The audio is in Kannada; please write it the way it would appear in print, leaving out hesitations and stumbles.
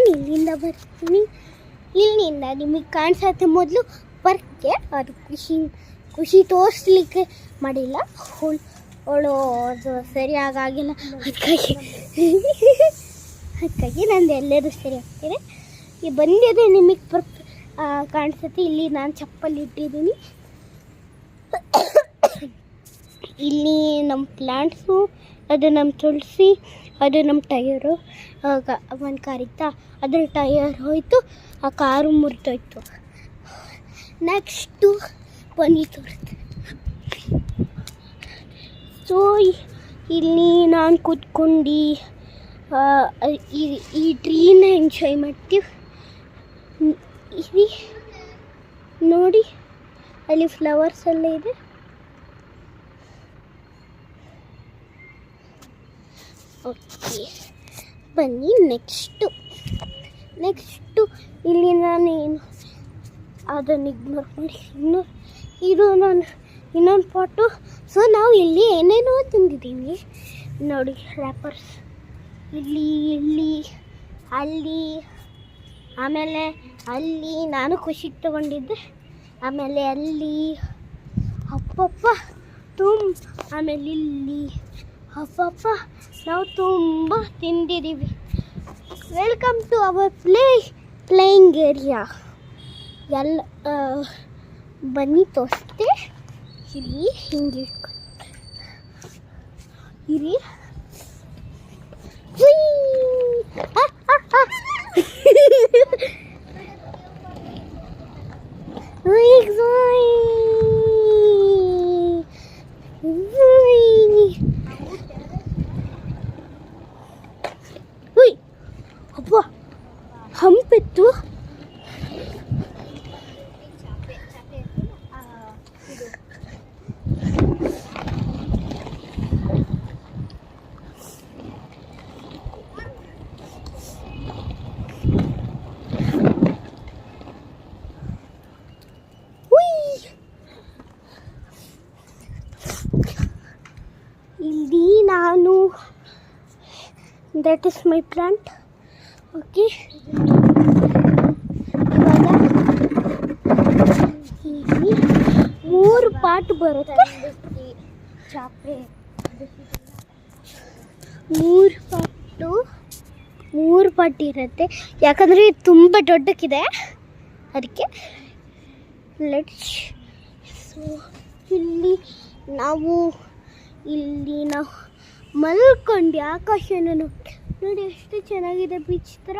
ನಾನು ಇಲ್ಲಿಂದ ಬರ್ತೀನಿ. ಇಲ್ಲಿಂದ ನಿಮಗೆ ಕಾಣಿಸುತ್ತೆ ಮೊದಲು ಬರ್ಕೆ ಅದು ಖುಷಿ ತೋರಿಸ್ಲಿಕ್ಕೆ ಮಾಡಿಲ್ಲ. ಅವಳು ಅದು ಸರಿಯಾಗಿಲ್ಲ, ಅದಕ್ಕಾಗಿ ನಂದು ಎಲ್ಲರೂ ಸರಿ ಆಗ್ತಿದೆ. ಈ ಬಂದಿದೆ ನಿಮಗೆ ಕಾಣಿಸುತ್ತೆ. ಇಲ್ಲಿ ನಾನು ಚಪ್ಪಲಿ ಇಟ್ಟಿದ್ದೀನಿ. ಇಲ್ಲಿ ನಮ್ಮ ಪ್ಲ್ಯಾಂಟ್ಸು, ಅದು ನಮ್ಮ ತುಳಸಿ, ಅದು ನಮ್ಮ ಟಯರು. ಒಂದು ಕಾರ್ ಇತ್ತಾ, ಅದ್ರ ಟಯರ್ ಹೋಯಿತು, ಆ ಕಾರು ಮುರಿದೋಯ್ತು. ನೆಕ್ಸ್ಟು ಬನ್ನಿ ತೋರಿಸ್ತೆ. ಸೊ ಇಲ್ಲಿ ನಾನು ಕೂತ್ಕೊಂಡು ಈ ಟ್ರೀನ ಎಂಜಾಯ್ ಮಾಡ್ತೀವಿ. ಇಲ್ಲಿ ನೋಡಿ, ಅಲ್ಲಿ ಫ್ಲವರ್ಸ್ ಎಲ್ಲ ಇದೆ. ಓಕೆ ಬನ್ನಿ ನೆಕ್ಸ್ಟು ಇಲ್ಲಿ ನಾನೇನು ಅದನ್ನು ಇಗ್ನೋರ್ ಮಾಡಿ ಇದು ನಾನು ಇನ್ನೊಂದು ಪಾಟು. ಸೊ ನಾವು ಇಲ್ಲಿ ಏನೇನೋ ತಿಂದಿದ್ದೀವಿ ನೋಡಿ. ರ್ಯಾಪರ್ಸ್ ಇಲ್ಲಿ ಅಲ್ಲಿ, ಆಮೇಲೆ ಅಲ್ಲಿ ನಾನು ಖುಷಿಗೆ ತೊಗೊಂಡಿದ್ದೆ, ಆಮೇಲೆ ಅಲ್ಲಿ ಅಪ್ಪಪ್ಪ ಆಮೇಲೆ ಇಲ್ಲಿ ಅಪ್ಪಪ್ಪ ನಾವು ತುಂಬ ತಿಂದಿದ್ದೀವಿ. Welcome to our playing area. ಎಲ್ಲ ಬನ್ನಿ ತೋರಿಸ್ತೆ. ಇಲ್ಲಿ ಹಿಂಗೆ ಇರಿ. ಅಪ್ಪ ಹಂಪಿತ್ತು. ಇಲ್ಲಿ ನಾನು that is my plant. Okay, ಇವಾಗ ಇಲ್ಲಿ 3 ಪಾಟ್ ಬರುತ್ತೆ. 3 ಪಾಟ್ ಇರುತ್ತೆ, ಯಾಕಂದರೆ ಇದು ತುಂಬ ದೊಡ್ಡಕ್ಕಿದೆ ಅದಕ್ಕೆ. ಸೊ ಇಲ್ಲಿ ನಾವು ಮಲ್ಕೊಂಡು ಆಕಾಶನ ನೋಡಿ ಎಷ್ಟು ಚೆನ್ನಾಗಿದೆ, ಬೀಚ್ ಥರ.